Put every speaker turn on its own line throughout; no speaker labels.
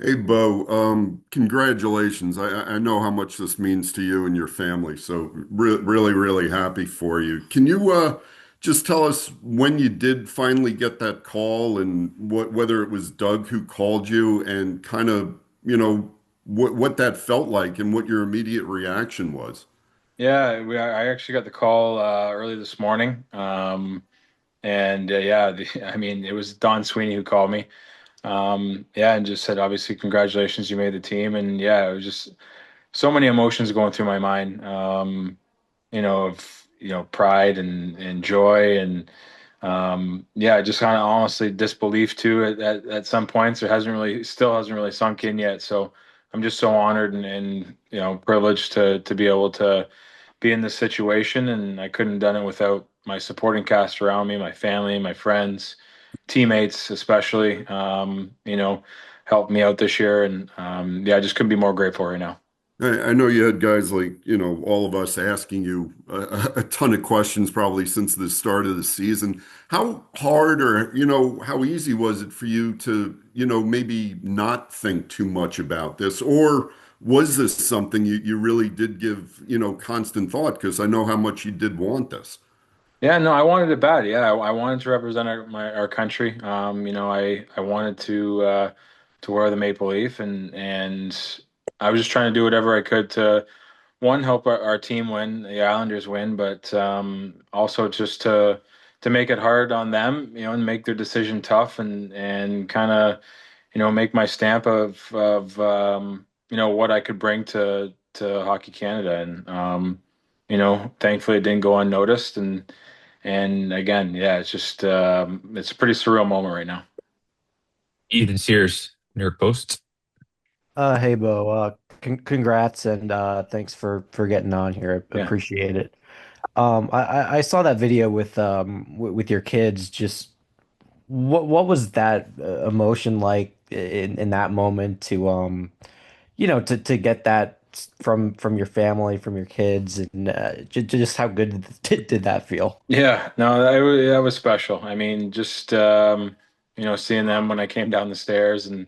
Hey, Bo, congratulations. I know how much this means to you and your family, so really, really happy for you. Can you just tell us when you did finally get that call and whether it was Doug who called you and kind of, what that felt like and what your immediate reaction was?
Yeah, I actually got the call early this morning. And yeah, I mean, it was Don Sweeney who called me. Yeah, and just said, obviously, congratulations, you made the team. And yeah, it was just so many emotions going through my mind. Of pride and joy and yeah, just kind of honestly disbelief too at some points. It still hasn't really sunk in yet. So I'm just so honored and privileged to be able to be in this situation, and I couldn't have done it without my supporting cast around me, my family, my friends, teammates, especially. Helped me out this year, and yeah, I just couldn't be more grateful right now.
I know you had guys like, all of us asking you a ton of questions probably since the start of the season. How hard or, how easy was it for you to, maybe not think too much about this? Or was this something you really did give, constant thought? Because I know how much you did want this.
Yeah, no, I wanted it bad. Yeah, I wanted to represent our country. I wanted to wear the maple leaf, and I was just trying to do whatever I could to one, help our team win, the Islanders win, but also just to make it hard on them, and make their decision tough, and kind of, make my stamp of what I could bring to Hockey Canada, and thankfully it didn't go unnoticed, and again, yeah, it's a pretty surreal moment right now.
Ethan Sears, New York Post.
Hey Bo, congrats and thanks for getting on here.
Yeah.
Appreciate it. I saw that video with with your kids. Just what was that emotion like in that moment to to get that from your family, from your kids, and just how good did that feel?
Yeah, no, that was special. I mean, just seeing them when I came down the stairs and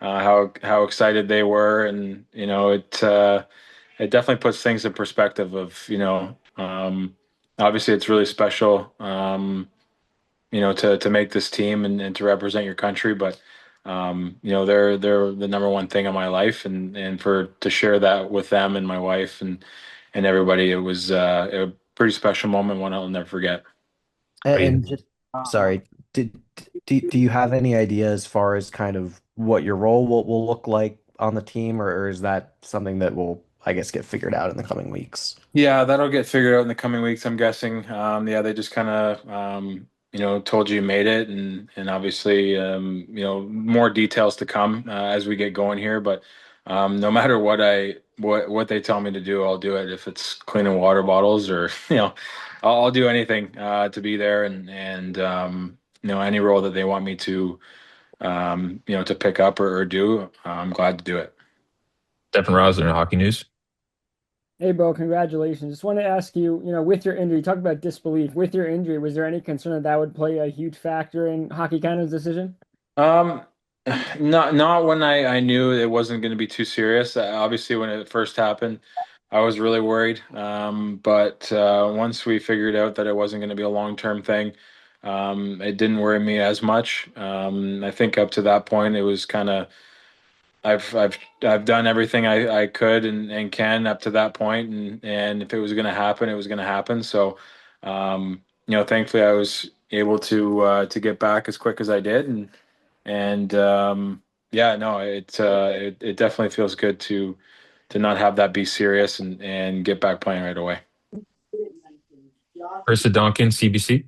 how excited they were, and it definitely puts things in perspective of, obviously it's really special, to make this team and to represent your country, but they're the number one thing in my life, and for to share that with them and my wife and everybody, it was a pretty special moment, one I'll never forget.
Right.
And just sorry, did do you have any idea as far as kind of what your role will look like on the team, or is that something that will, I guess, get figured out in the coming weeks?
Yeah, that'll get figured out in the coming weeks, I'm guessing. Yeah, they just kind of, told you made it, and obviously, more details to come as we get going here. But no matter what they tell me to do, I'll do it. If it's cleaning water bottles or I'll do anything to be there, and any role that they want me to pick up or do, I'm glad to do it.
Stefan Rosler, Hockey News.
Hey, Bo, congratulations. Just want to ask you, with your injury, talk about disbelief. With your injury, was there any concern that that would play a huge factor in Hockey Canada's decision?
Um, not when I knew it wasn't going to be too serious. Obviously, when it first happened, I was really worried. But once we figured out that it wasn't going to be a long-term thing, it didn't worry me as much. I think up to that point, it was kind of I've done everything I could and can up to that point, and if it was going to happen, it was going to happen. So, thankfully, I was able to get back as quick as I did, and yeah, no, it definitely feels good to not have that be serious and get back playing right away.
Krista Donkin, CBC.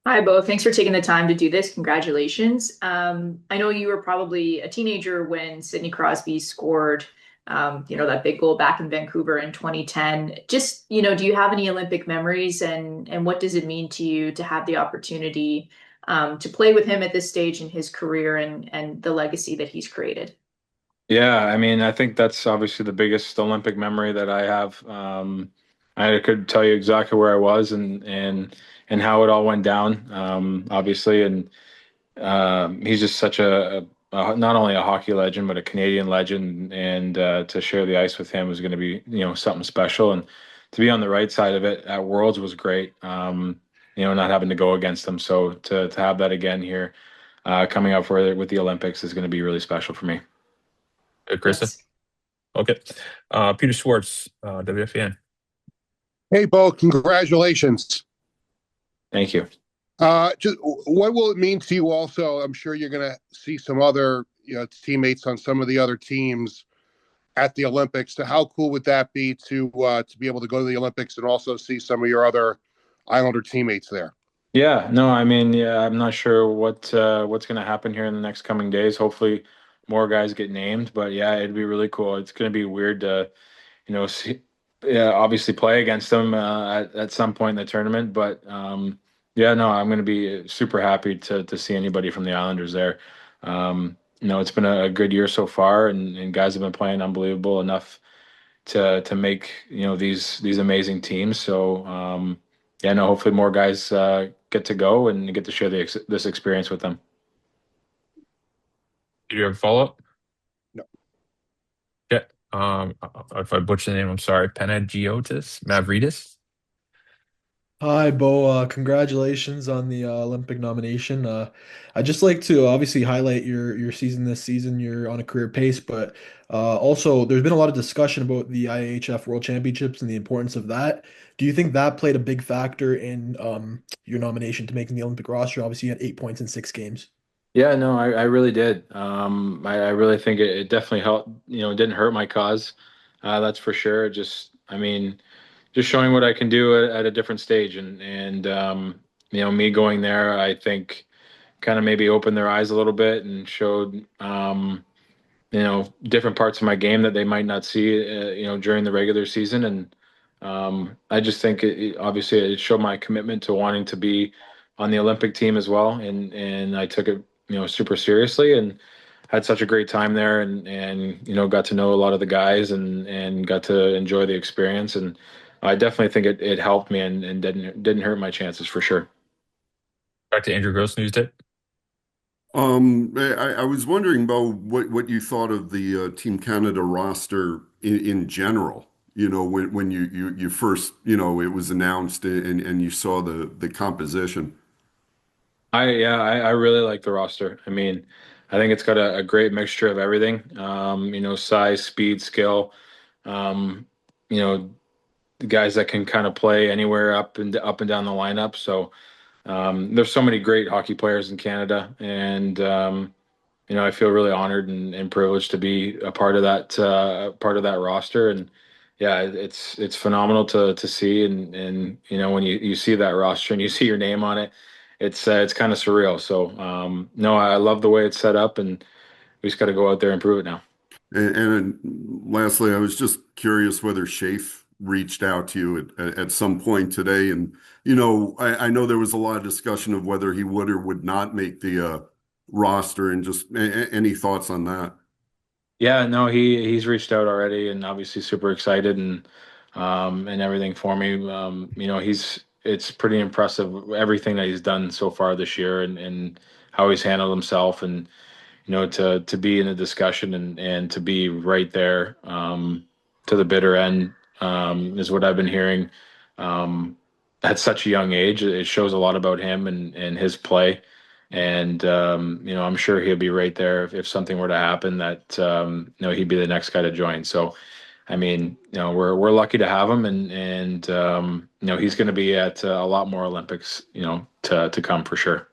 Hi, Bo. Thanks for taking the time to do this. Congratulations. I know you were probably a teenager when Sidney Crosby scored, that big goal back in Vancouver in 2010. Just, do you have any Olympic memories, and what does it mean to you to have the opportunity to play with him at this stage in his career and the legacy that he's created?
Yeah, I mean, I think that's obviously the biggest Olympic memory that I have. I could tell you exactly where I was and how it all went down, obviously, and He's just such not only a hockey legend, but a Canadian legend. And to share the ice with him was going to be, something special. And to be on the right side of it at Worlds was great. Not having to go against him. So to have that again here, coming up with the Olympics is going to be really special for me.
Krista?
Yes.
Okay. Peter Schwartz, WFAN.
Hey, Bo, congratulations.
Thank you.
Just what will it mean to you also? I'm sure you're going to see some other teammates on some of the other teams at the Olympics. So how cool would that be to be able to go to the Olympics and also see some of your other Islander teammates there?
Yeah, no, I mean, yeah, I'm not sure what's going to happen here in the next coming days. Hopefully, more guys get named, but yeah, it'd be really cool. It's going to be weird to, see, yeah, obviously play against them at some point in the tournament. But yeah, no, I'm going to be super happy to see anybody from the Islanders there. It's been a good year so far, and guys have been playing unbelievable enough to make these amazing teams. So yeah, no, hopefully more guys get to go and get to share this experience with them.
Do you have a follow-up?
No.
Yeah. If I butcher the name, I'm sorry. Panagiotis Mavridis.
Hi, Bo. Congratulations on the Olympic nomination. I'd just like to obviously highlight your season this season. You're on a career pace, but also there's been a lot of discussion about the IHF World Championships and the importance of that. Do you think that played a big factor in your nomination to making the Olympic roster? Obviously, you had 8 points in 6 games.
Yeah, no, I really did. I really think it definitely helped. It didn't hurt my cause. That's for sure. I mean, just showing what I can do at a different stage, and me going there, I think kind of maybe opened their eyes a little bit and showed different parts of my game that they might not see during the regular season. And I just think obviously it showed my commitment to wanting to be on the Olympic team as well, and I took it super seriously and had such a great time there, and got to know a lot of the guys, and got to enjoy the experience. And I definitely think it helped me, and didn't hurt my chances for sure.
Back to Andrew Gross News Tip.
I was wondering about what you thought of the Team Canada roster in general. When you first, it was announced and you saw the composition.
I really like the roster. I mean, I think it's got a great mixture of everything. Size, speed, skill. Um, you know, the guys that can kind of play anywhere up and down the lineup. So there's so many great hockey players in Canada, and I feel really honored and privileged to be a part of that roster. And yeah, it's phenomenal to see. And when you see that roster and you see your name on it, it's kind of surreal. So no, I love the way it's set up, and we just got to go out there and prove it now.
And lastly, I was just curious whether Shafe reached out to you at some point today. And, I know there was a lot of discussion of whether he would or would not make the roster, and just any thoughts on that?
Yeah, no, he's reached out already, and obviously super excited, and everything for me. It's pretty impressive everything that he's done so far this year, and how he's handled himself, and to be in a discussion, and to be right there to the bitter end is what I've been hearing. At such a young age, it shows a lot about him and his play. And I'm sure he'll be right there if something were to happen, that he'd be the next guy to join. So I mean, we're lucky to have him, and he's going to be at a lot more Olympics to come for sure.